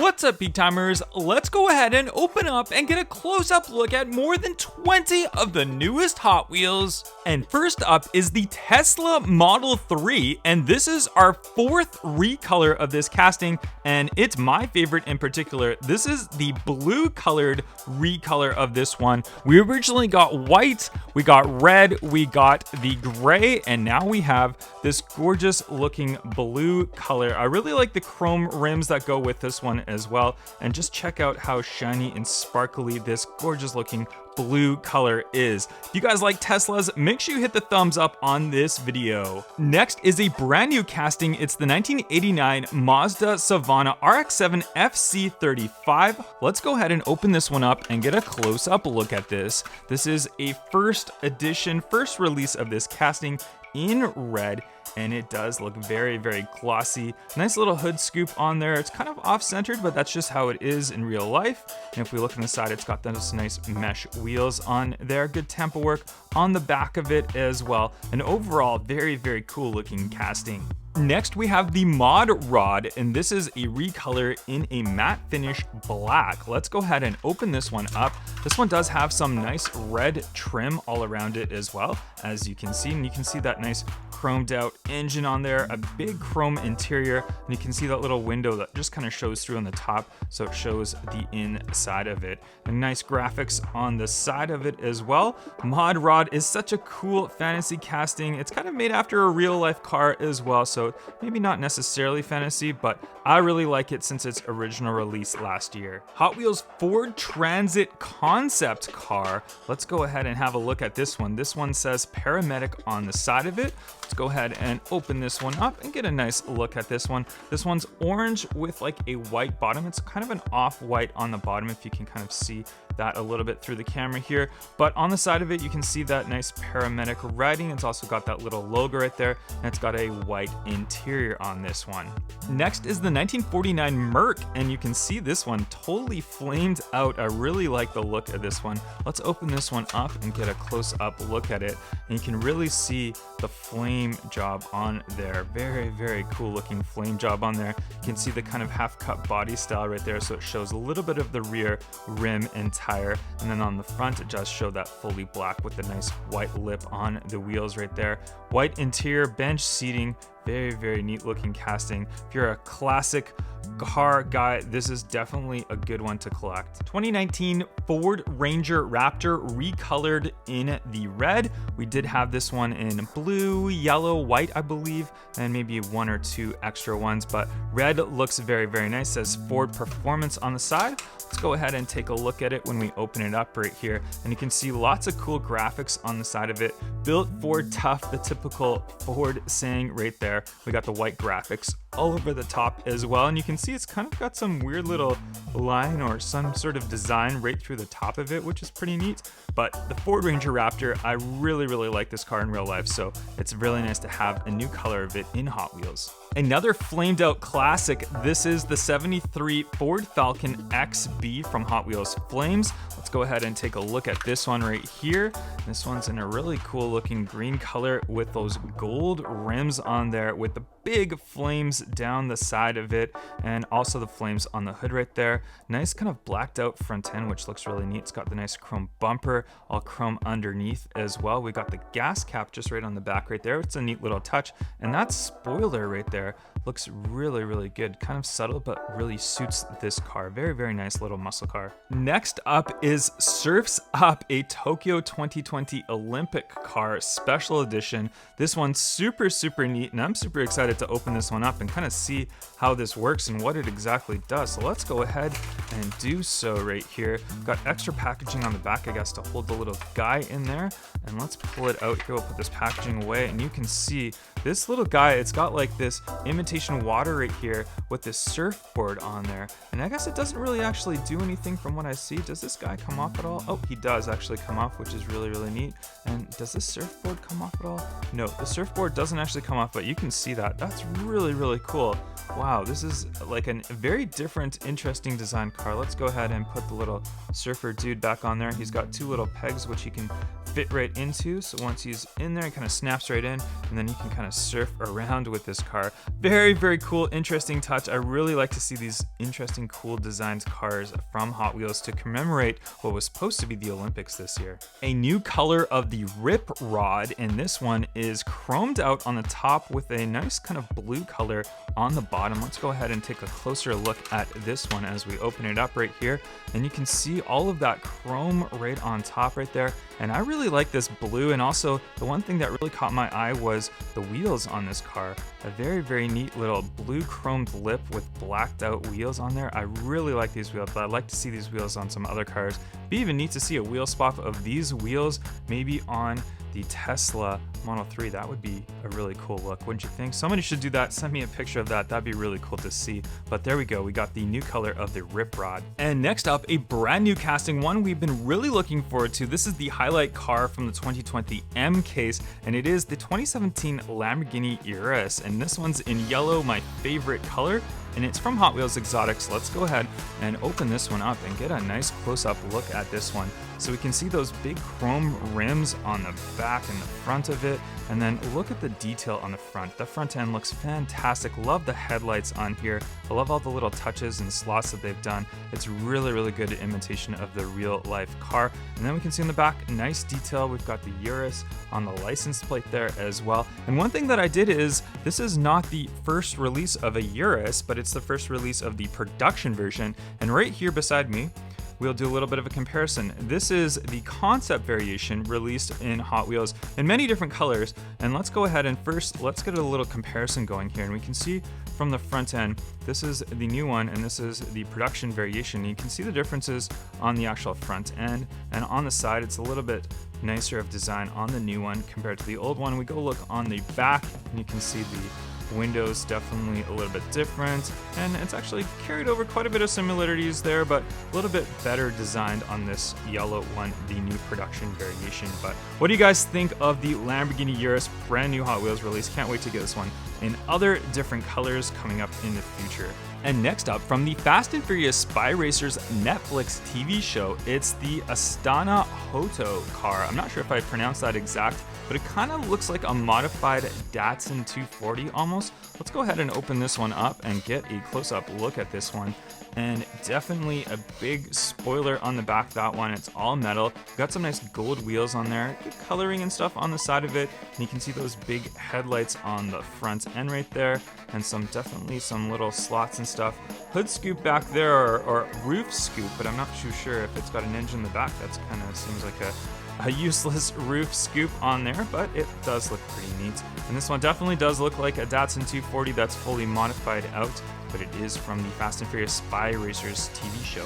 What's up, Peak Timers? Let's go ahead and open up and get a close-up look at more than 20 of the newest Hot Wheels. And first up is the Tesla Model 3, and this is our fourth recolor of this casting, and it's my favorite in particular. This is the blue colored recolor of this one. We originally got white, we got red, we got the gray, and now we have this gorgeous looking blue color. I really like the chrome rims that go with this one as well, and just check out how shiny and sparkly this gorgeous looking blue color is. If you guys like Teslas, make sure you hit the thumbs up on this video. Next is a brand new casting. It's the 1989 Mazda Savannah RX-7 FC35. Let's go ahead and open this one up and get a close-up look at this. This is a first edition, first release of this casting in red, and it does look very, very glossy. Nice little hood scoop on there. It's kind of off-centered, but that's just how it is in real life. And if we look on the side, it's got those nice mesh wheels on there. Good tempo work on the back of it as well. And overall, very, very cool looking casting. Next, we have the Mod Rod, and this is a recolor in a matte finish black. Let's go ahead and open this one up. This one does have some nice red trim all around it as well, as you can see, and you can see that nice chromed out engine on there, a big chrome interior, and you can see that little window that just kind of shows through on the top, so it shows the inside of it. And nice graphics on the side of it as well. Mod Rod is such a cool fantasy casting. It's kind of made after a real life car as well, so maybe not necessarily fantasy, but I really like it since its original release last year. Hot Wheels Ford Transit concept car. Let's go ahead and have a look at this one. This one says paramedic on the side of it. Let's go ahead and open this one up and get a nice look at this one. This one's orange with like a white bottom. It's kind of an off-white on the bottom, if you can kind of see that a little bit through the camera here. But on the side of it, you can see that nice paramedic writing. It's also got that little logo right there, and it's got a white interior on this one. Next is the 1949 Merc, and you can see this one totally flamed out. I really like the look of this one. Let's open this one up and get a close-up look at it, and you can really see the flame job on there. Very, very cool looking flame job on there. You can see the kind of half-cut body style right there, so it shows a little bit of the rear rim and tire, and then on the front it does show that fully black with the nice white lip on the wheels right there. White interior, bench seating, very, very neat looking casting. If you're a classic car guy, this is definitely a good one to collect. 2019 Ford Ranger Raptor recolored in the red. We did have this one in blue, yellow, white, I believe, and maybe one or two extra ones, but red looks very, very nice. It says Ford Performance on the side. Let's go ahead and take a look at it when we open it up right here, and you can see lots of cool graphics on the side of it. Built Ford Tough, the typical Ford saying right there. We got the white graphics all over the top as well, and you can see it's kind of got some weird little line or some sort of design right through the top of it, which is pretty neat. But the Ford Ranger Raptor, I really, really like this car in real life, so it's really nice to have a new color of it in Hot Wheels. Another flamed out classic, this is the 73 Ford Falcon XB from Hot Wheels Flames. Let's go ahead and take a look at this one right here. This one's in a really cool looking green color with those gold rims on there with the big flames down the side of it, and also the flames on the hood right there. Nice kind of blacked out front end, which looks really neat. It's got the nice chrome bumper, all chrome underneath as well. We got the gas cap just right on the back right there. It's a neat little touch, and that spoiler right there looks really, really good. Kind of subtle, but really suits this car. Very, very nice little muscle car. Next up is Surf's Up, a Tokyo 2020 Olympic car special edition. This one's super, super neat, and I'm super excited to open this one up and kind of see how this works and what it exactly does. So let's go ahead and do so right here. Got extra packaging on the back, I guess, to hold the little guy in there. And let's pull it out here. We'll put this packaging away, and you can see this little guy, it's got like this imitation water right here with this surfboard on there. And I guess it doesn't really actually do anything from what I see. Does this guy come off at all? Oh, he does actually come off, which is really, really neat. And does this surfboard come off at all? No, the surfboard doesn't actually come off, but you can see that. That's really, really cool. Wow, this is like a very different, interesting design car. Let's go ahead and put the little surfer dude back on there. He's got two little pegs which he can fit right into. So once he's in there, he kind of snaps right in, and then you can kind of surf around with this car. Very, very cool, interesting touch. I really like to see these interesting, cool designed cars from Hot Wheels to commemorate what was supposed to be the Olympics this year. A new color of the Rip Rod, and this one is chromed out on the top with a nice kind of blue color on the bottom. Let's go ahead and take a closer look at this one as we open it up right here. And you can see all of that chrome right on top right there. And I really like this blue, and also the one thing that really caught my eye was the wheels on this car. A very, very neat little blue chromed lip with blacked out wheels on there. I really like these wheels, but I'd like to see these wheels on some other cars. It'd be even neat to see a wheel swap of these wheels maybe on the Tesla Model 3. That would be a really cool look, wouldn't you think? Somebody should do that. Send me a picture of that. That'd be really cool to see. But there we go. We got the new color of the Rip Rod. And next up, a brand new casting, one we've been really looking forward to. This is the highlight car from the 2020 M case, and it is the 2017 Lamborghini Urus. And this one's in yellow, my favorite color. And it's from Hot Wheels Exotics. Let's go ahead and open this one up and get a nice close-up look at this one. So we can see those big chrome rims on the back and the front of it. And then look at the detail on the front. The front end looks fantastic. Love the headlights on here. I love all the little touches and slots that they've done. It's really, really good imitation of the real life car. And then we can see in the back, nice detail. We've got the Urus on the license plate there as well. And one thing that I did is, this is not the first release of a Urus, but it's the first release of the production version. And right here beside me, we'll do a little bit of a comparison. This is the concept variation released in Hot Wheels in many different colors. And let's go ahead and first, let's get a little comparison going here. And we can see from the front end, this is the new one and this is the production variation. You can see the differences on the actual front end, and on the side, it's a little bit nicer of design on the new one compared to the old one. We go look on the back and you can see the windows definitely a little bit different, and it's actually carried over quite a bit of similarities there, but a little bit better designed on this yellow one, the new production variation. But what do you guys think of the Lamborghini Urus brand new Hot Wheels release? Can't wait to get this one in other different colors coming up in the future. And next up, from the Fast and Furious Spy Racers Netflix TV show, it's the Astana Hotel Car. I'm not sure if I pronounced that exact, but it kind of looks like a modified Datsun 240 almost. Let's go ahead and open this one up and get a close-up look at this one. And definitely a big spoiler on the back, that one. It's all metal. Got some nice gold wheels on there, good coloring and stuff on the side of it. And you can see those big headlights on the front end right there, and definitely some little slots and stuff. Hood scoop back there, or roof scoop, but I'm not too sure if it's got an engine in the back. That's kind of seems like a useless roof scoop on there, but it does look pretty neat. And this one definitely does look like a Datsun 240 that's fully modified out, but it is from the Fast and Furious Spy Racers TV show.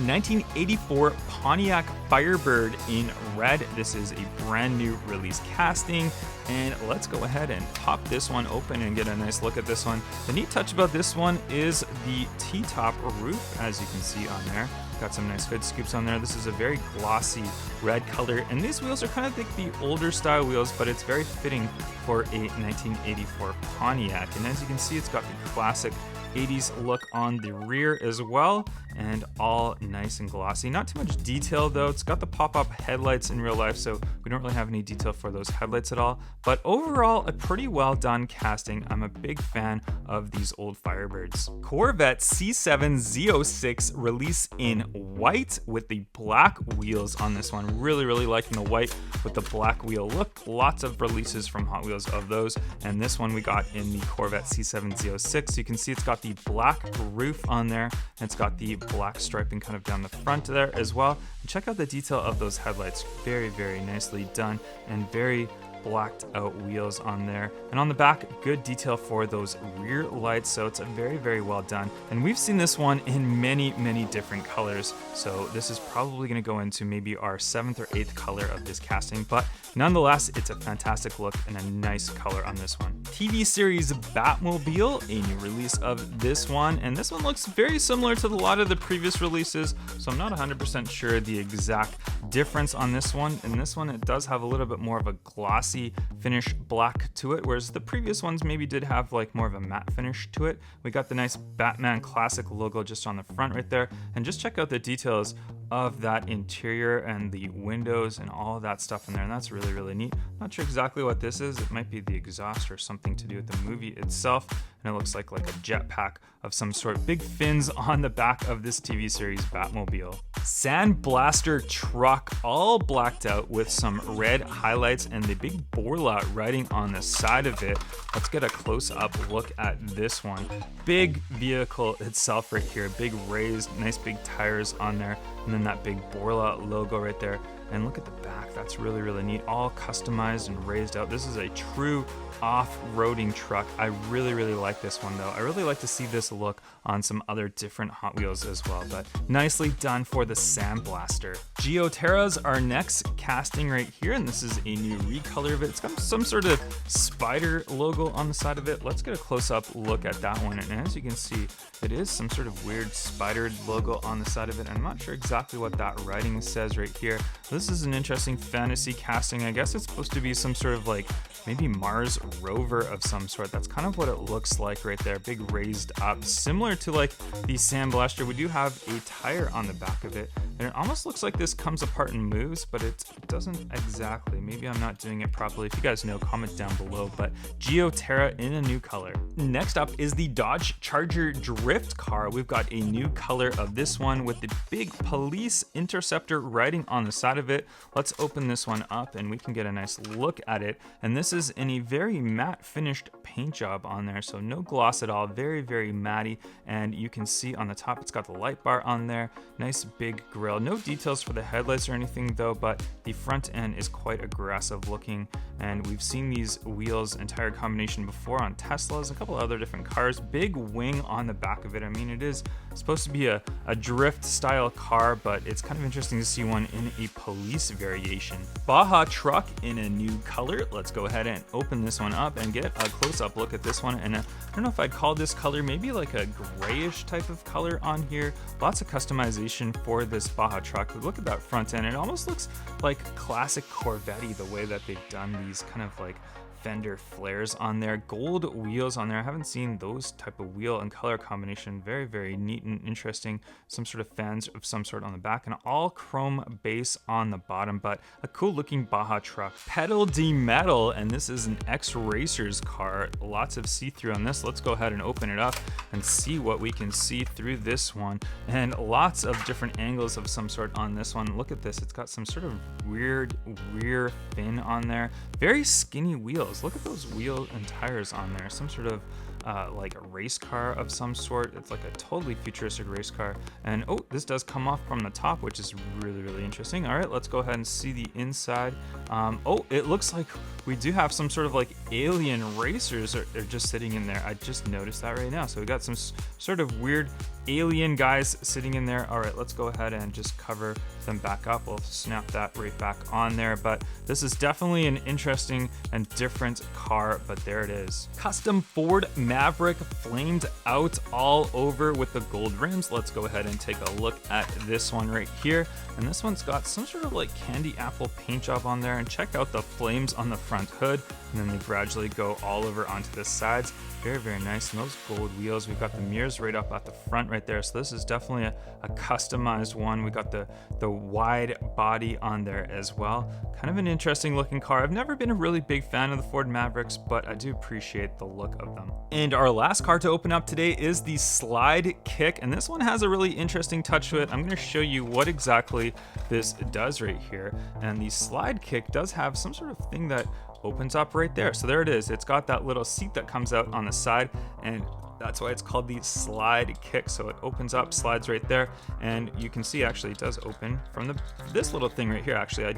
1984 Pontiac Firebird in red. This is a brand new release casting, and let's go ahead and pop this one open and get a nice look at this one. The neat touch about this one is the T-top roof, as you can see on there. Got some nice hood scoops on there. This is a very glossy red color, and these wheels are kind of like the older style wheels, but it's very fitting for a 1984 Pontiac. And as you can see, it's got the classic 80s look on the rear as well, and all nice and glossy. Not too much detail though. It's got the pop-up headlights in real life, so we don't really have any detail for those headlights at all. But overall, a pretty well done casting. I'm a big fan of these old Firebirds. Corvette C7 Z06 release in white with the black wheels on this one. Really, really liking the white with the black wheel look. Lots of releases from Hot Wheels of those, and this one we got in the Corvette C7 Z06. You can see it's got the black roof on there, and it's got the black striping kind of down the front there as well. And check out the detail of those headlights. Very, very nicely done, and very blacked out wheels on there. And on the back, good detail for those rear lights, so it's a very, very well done. And we've seen this one in many, many different colors, so this is probably going to go into maybe our 7th or 8th color of this casting, but nonetheless, it's a fantastic look and a nice color on this one. TV series Batmobile, a new release of this one, and this one looks very similar to a lot of the previous releases, so I'm not 100% sure the exact difference on this one. In this one, it does have a little bit more of a gloss glossy finish black to it, whereas the previous ones maybe did have like more of a matte finish to it. We got the nice Batman classic logo just on the front right there, and just check out the details of that interior and the windows and all of that stuff in there, and that's really, really neat. Not sure exactly what this is. It might be the exhaust or something to do with the movie itself, and it looks like a jetpack of some sort. Big fins on the back of this TV series Batmobile. Sandblaster truck, all blacked out with some red highlights and the big Borla writing on the side of it. Let's get a close-up look at this one. Big vehicle itself right here, big raised, nice big tires on there, and then that big Borla logo right there. And look at the back, that's really, really neat. All customized and raised out. This is a true off-roading truck. I really, really like this one though. I really like to see this look on some other different Hot Wheels as well, but nicely done for the Sandblaster. Geoterra's our next casting right here, and this is a new recolor of it. It's got some sort of spider logo on the side of it. Let's get a close-up look at that one, and as you can see, it is some sort of weird spider logo on the side of it. I'm not sure exactly what that writing says right here. This is an interesting fantasy casting. I guess it's supposed to be some sort of like maybe Mars rover of some sort. That's kind of what it looks like right there. Big raised up, similar to like the Sandblaster. We do have a tire on the back of it, and it almost looks like this comes apart and moves, but it doesn't exactly. Maybe I'm not doing it properly. If you guys know, comment down below. But Geoterra in a new color. Next up is the Dodge Charger drift car. We've got a new color of this one with the big police interceptor writing on the side of it. Let's open this one up and we can get a nice look at it. And this is in a very matte finished paint job on there, so no gloss at all. Very, very matty, and you can see on the top it's got the light bar on there. Nice big grille. No details for the headlights or anything though, but the front end is quite aggressive looking, and we've seen these wheels and tire combination before on Teslas, a couple other different cars. Big wing on the back of it. I mean, it is supposed to be a drift style car, but it's kind of interesting to see one in a police variation. Baja truck in a new color. Let's go ahead and open this one up and get a close-up look at this one. And I don't know if I'd call this color maybe like a grayish type of color on here. Lots of customization for this Baja truck. Look at that front end. It almost looks like classic Corvette-y, the way that they've done these kind of like fender flares on there. Gold wheels on there. I haven't seen those type of wheel and color combination. Very, very neat and interesting. Some sort of fans of some sort on the back, and all chrome base on the bottom, but a cool looking Baja truck. Pedal de Metal, and this is an X-Racers car. Lots of see-through on this. Let's go ahead and open it up and see what we can see through this one, and lots of different angles of some sort on this one. Look at this. It's got some sort of weird rear fin on there. Very skinny wheels. Look at those wheels and tires on there. Some sort of like a race car of some sort. It's like a totally futuristic race car. And oh, this does come off from the top, which is really, really interesting. All right, let's go ahead and see the inside. Oh, it looks like we do have some sort of like alien racers are just sitting in there. I just noticed that right now. So we got some sort of weird alien guys sitting in there. All right, let's go ahead and just cover them back up. We'll snap that right back on there, but this is definitely an interesting and different car, but there it is. Custom Ford Maverick flamed out all over with the gold rims. Let's go ahead and take a look at this one right here. And this one's got some sort of like candy apple paint job on there, and check out the flames on the front hood, and then they gradually go all over onto the sides. Very, very nice. And those gold wheels, we've got the mirrors right up at the front right there. So this is definitely a customized one. We got the wide body on there as well. Kind of an interesting looking car. I've never been a really big fan of the Ford Mavericks, but I do appreciate the look of them. And our last car to open up today is the Slide Kick. And this one has a really interesting touch to it. I'm going to show you what exactly this does right here. And the Slide Kick does have some sort of thing that opens up right there. So there it is. It's got that little seat that comes out on the side, and that's why it's called the Slide Kick. So it opens up, slides right there, and you can see actually it does open from this little thing right here. Actually, I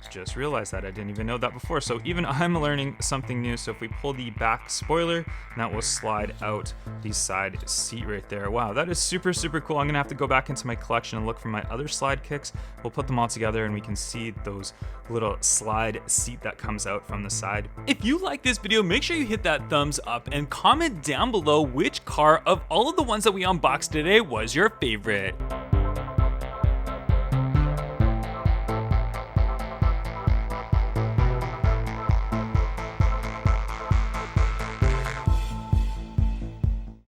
just realized that. I didn't even know that before. So even I'm learning something new. So if we pull the back spoiler, that will slide out the side seat right there. Wow, that is super, super cool. I'm gonna have to go back into my collection and look for my other Slide Kicks. We'll put them all together and we can see those little slide seat that comes out from the side. If you like this video, make sure you hit that thumbs up and comment down below which car of all of the ones that we unboxed today was your favorite.